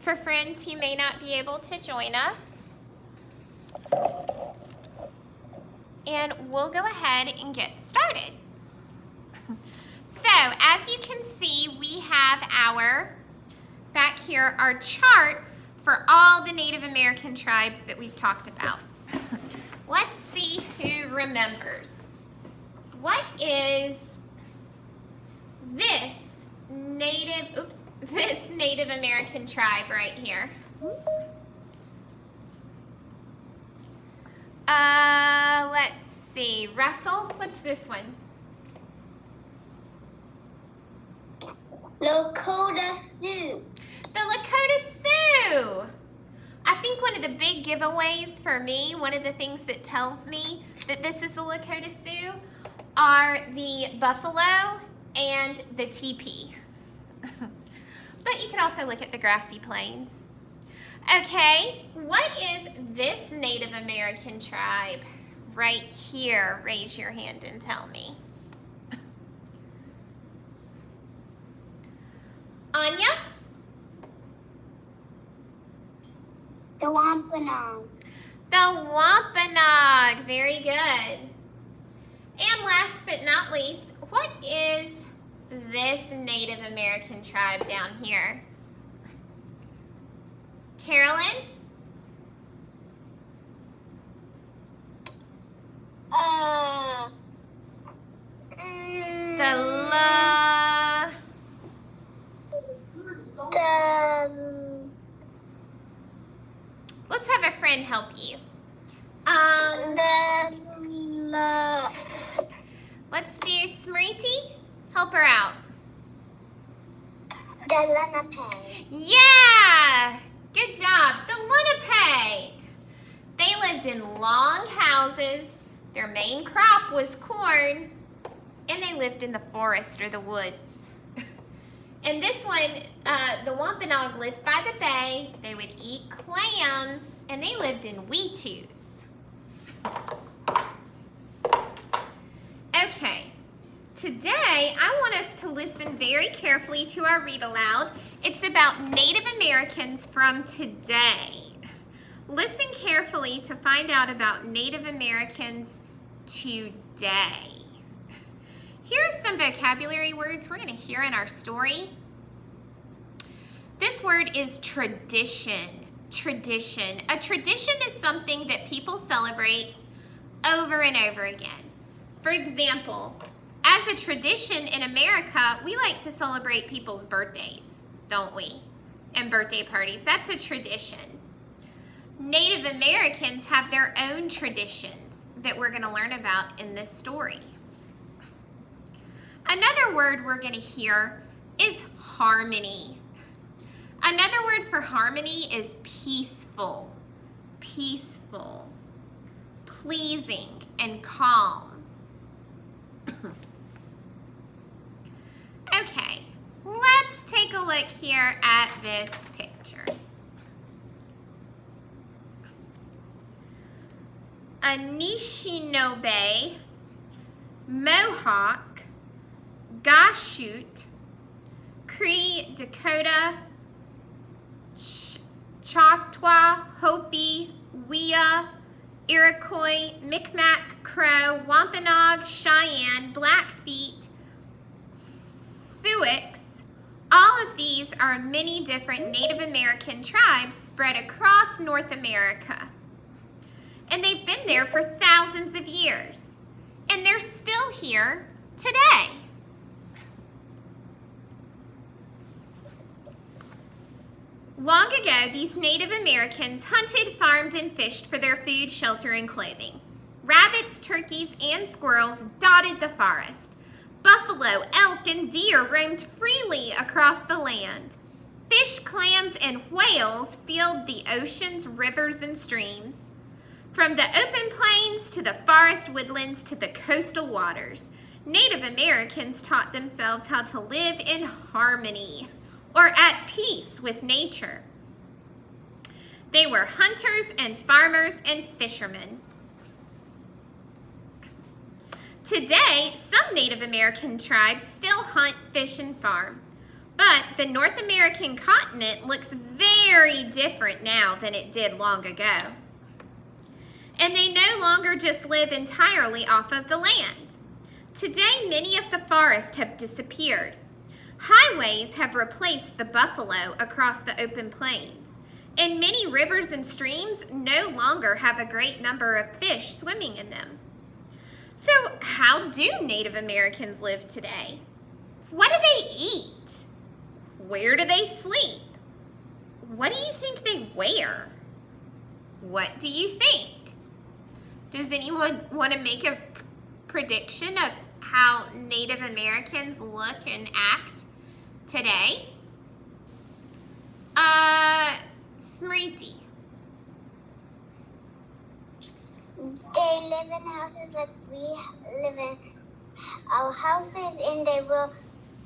for friends who may not be able to join us. And we'll go ahead and get started. So, as you can see, we have back here, our chart for all the Native American tribes that we've talked about. Let's see who remembers. What is this Native American tribe right here? Let's see. Russell, what's this one? Lakota Sioux. The Lakota Sioux. I think one of the big giveaways for me, one of the things that tells me that this is the Lakota Sioux, are the buffalo and the teepee. But you can also look at the grassy plains. Okay, what is this Native American tribe right here? Raise your hand and tell me. Anya? The Wampanoag. The Wampanoag. Very good. And last but not least, what is this Native American tribe down here? Carolyn? Let's have a friend help you. Let's do Smriti. Help her out. The Lenape. Yeah! Good job. The Lenape. They lived in long houses. Their main crop was corn. And they lived in the forest or the woods. And this one, the Wampanoag lived by the bay. They would eat clams. And they lived in weetus. Okay. Today, I want us to listen very carefully to our read aloud. It's about Native Americans from today. Listen carefully to find out about Native Americans today. Here are some vocabulary words we're going to hear in our story. This word is tradition. Tradition. A tradition is something that people celebrate over and over again. For example, as a tradition in America, we like to celebrate people's birthdays, don't we? And birthday parties. That's a tradition. Native Americans have their own traditions that we're going to learn about in this story. Another word we're going to hear is harmony. Another word for harmony is peaceful. Peaceful. Pleasing and calm. Okay, let's take a look here at this picture. Anishinaabe, Mohawk, Gashute, Cree, Dakota, Choctaw, Hopi, Wea, Iroquois, Micmac, Crow, Wampanoag, Cheyenne, Blackfeet, Sioux. All of these are many different Native American tribes spread across North America. And they've been there for thousands of years. And they're still here today. Long ago, these Native Americans hunted, farmed, and fished for their food, shelter, and clothing. Rabbits, turkeys, and squirrels dotted the forest. Buffalo, elk, and deer roamed freely across the land. Fish, clams, and whales filled the oceans, rivers, and streams. From the open plains to the forest woodlands to the coastal waters, Native Americans taught themselves how to live in harmony or at peace with nature. They were hunters and farmers and fishermen. Today, some Native American tribes still hunt, fish, and farm. But the North American continent looks very different now than it did long ago. And they no longer just live entirely off of the land. Today, many of the forests have disappeared. Highways have replaced the buffalo across the open plains, and many rivers and streams no longer have a great number of fish swimming in them. So, how do Native Americans live today? What do they eat? Where do they sleep? What do you think they wear? What do you think? Does anyone want to make a prediction of how Native Americans look and act today? Smriti. They live in houses like we live in our houses, and they wear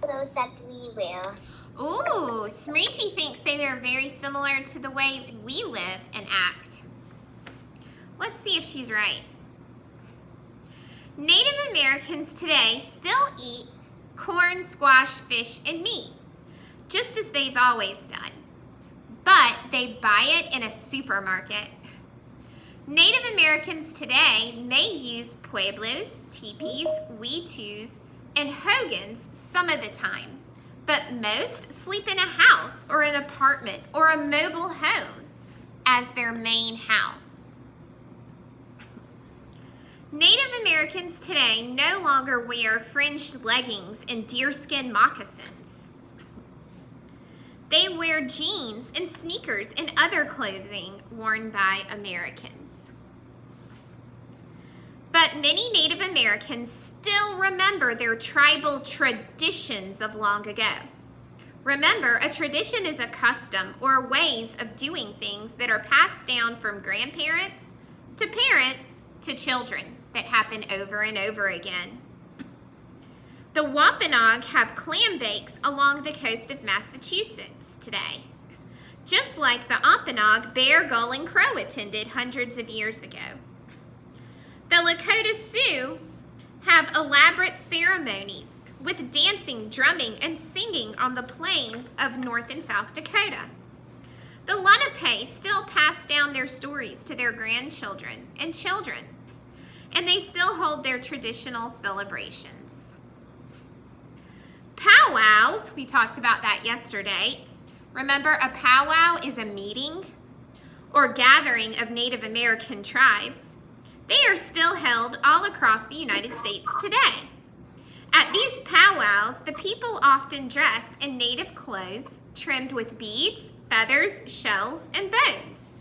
clothes that we wear. Ooh, Smriti thinks they are very similar to the way we live and act. Let's see if she's right. Native Americans today still eat corn, squash, fish, and meat, just as they've always done. But they buy it in a supermarket. Native Americans today may use pueblos, teepees, weetus, and hogans some of the time, but most sleep in a house or an apartment or a mobile home as their main house. Native Americans today no longer wear fringed leggings and deerskin moccasins. They wear jeans and sneakers and other clothing worn by Americans. But many Native Americans still remember their tribal traditions of long ago. Remember, a tradition is a custom or ways of doing things that are passed down from grandparents to parents to children that happen over and over again. The Wampanoag have clam bakes along the coast of Massachusetts today, just like the Ompanoag Bear, Gull, and Crow attended hundreds of years ago. The Lakota Sioux have elaborate ceremonies with dancing, drumming, and singing on the plains of North and South Dakota. The Lenape still pass down their stories to their grandchildren and children, and they still hold their traditional celebrations. Powwows, we talked about that yesterday. Remember, a powwow is a meeting or gathering of Native American tribes. They are still held all across the United States today. At these powwows, the people often dress in native clothes trimmed with beads, feathers, shells, and bones.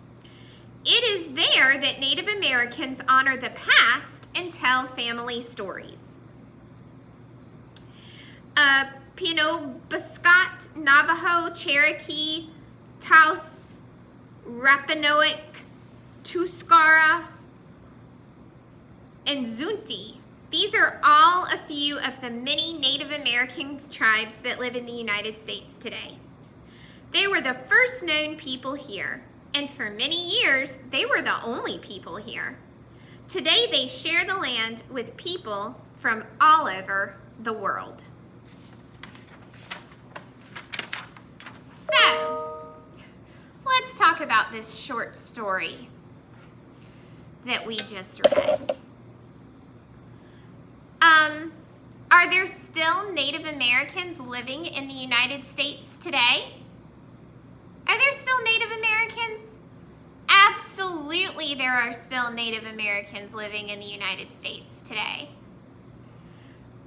It is there that Native Americans honor the past and tell family stories. Penobscot, Navajo, Cherokee, Taos, Rapanoic, Tuskara, and Zunti. These are all a few of the many Native American tribes that live in the United States today. They were the first known people here, and for many years, they were the only people here. Today, they share the land with people from all over the world. So, let's talk about this short story that we just read. Are there still Native Americans living in the United States today? Are there still Native Americans? Absolutely, there are still Native Americans living in the United States today.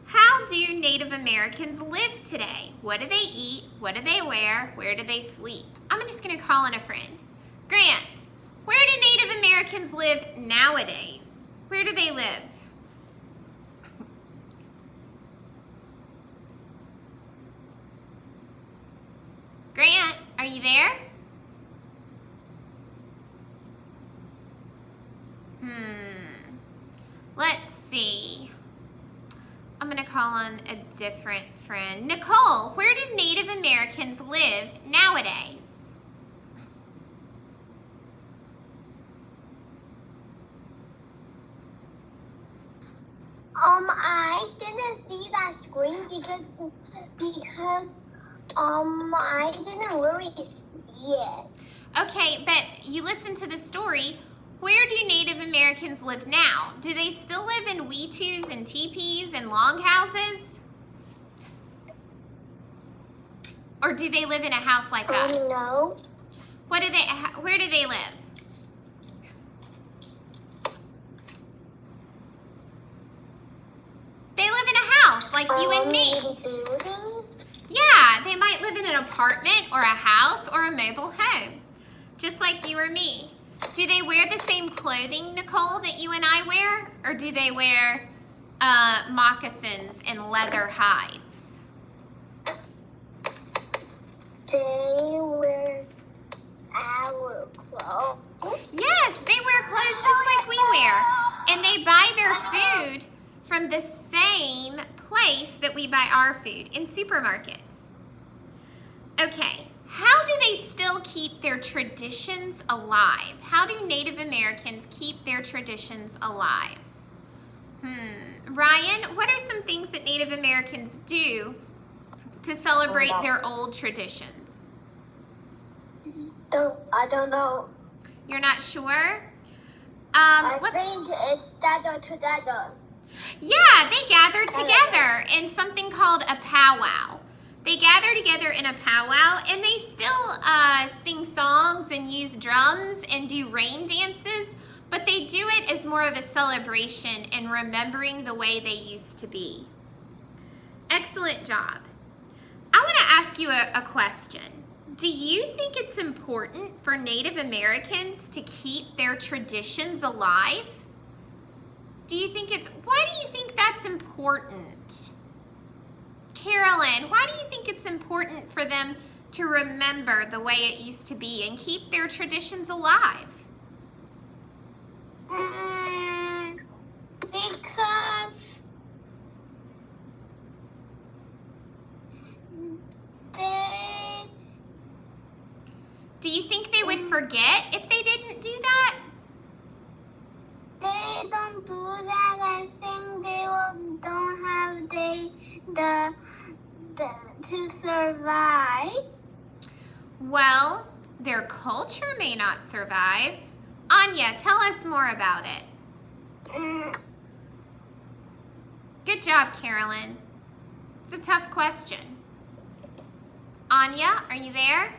How do Native Americans live today? What do they eat? What do they wear? Where do they sleep? I'm just going to call in a friend. Grant, where do Native Americans live nowadays? Where do they live? Grant, are you there? Let's see. I'm going to call on a different friend. Nicole, where do Native Americans live nowadays? I didn't see that screen because I didn't really see it. Okay, but you listen to the story. Where do Native Americans live now? Do they still live in weetus and teepees and longhouses? Or do they live in a house like us? No. Where do they live? They live in a house like you and me. Building? Yeah, they might live in an apartment or a house or a mobile home, just like you or me. Do they wear the same clothing, Nicole, that you and I wear? Or do they wear moccasins and leather hides? They wear our clothes. Yes, they wear clothes just like we wear. And they buy their food from the same place that we buy our food, in supermarkets. Okay, how do they still keep their traditions alive? How do Native Americans keep their traditions alive? Ryan, what are some things that Native Americans do to celebrate their old traditions? I don't know. You're not sure? I think it's dada to dada. Yeah, they gather together in something called a powwow. They gather together in a powwow and they still sing songs and use drums and do rain dances, but they do it as more of a celebration and remembering the way they used to be. Excellent job. I want to ask you a question. Do you think it's important for Native Americans to keep their traditions alive? Why do you think that's important? Carolyn, why do you think it's important for them to remember the way it used to be and keep their traditions alive? Because Do you think they would forget if they didn't do that? They don't do that. I think they don't have the to survive. Well, their culture may not survive. Anya, tell us more about it. Good job, Carolyn. It's a tough question. Anya, are you there?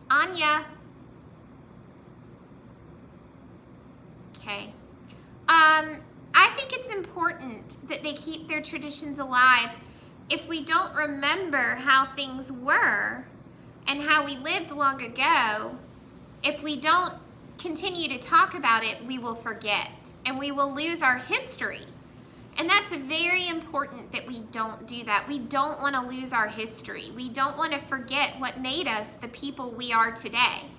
Anya. Okay. I think it's important that they keep their traditions alive. If we don't remember how things were and how we lived long ago, if we don't continue to talk about it, we will forget and we will lose our history. And that's very important that we don't do that. We don't want to lose our history. We don't want to forget what made us the people we are today.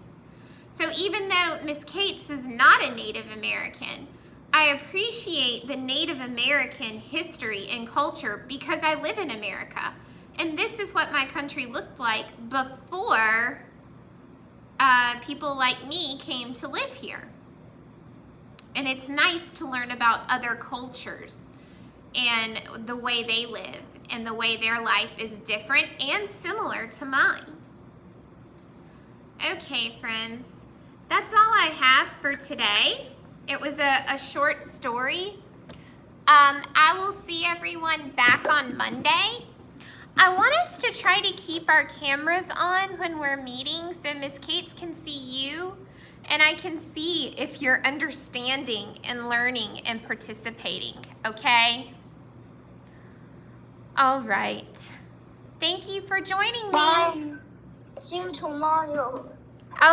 So even though Miss Cates is not a Native American, I appreciate the Native American history and culture because I live in America. And this is what my country looked like before people like me came to live here. And it's nice to learn about other cultures and the way they live and the way their life is different and similar to mine. Okay, friends, that's all I have for today. It was a short story. I will see everyone back on Monday. I want us to try to keep our cameras on when we're meeting so Miss Cates can see you and I can see if you're understanding and learning and participating, okay? All right. Thank you for joining me. Bye. See you tomorrow.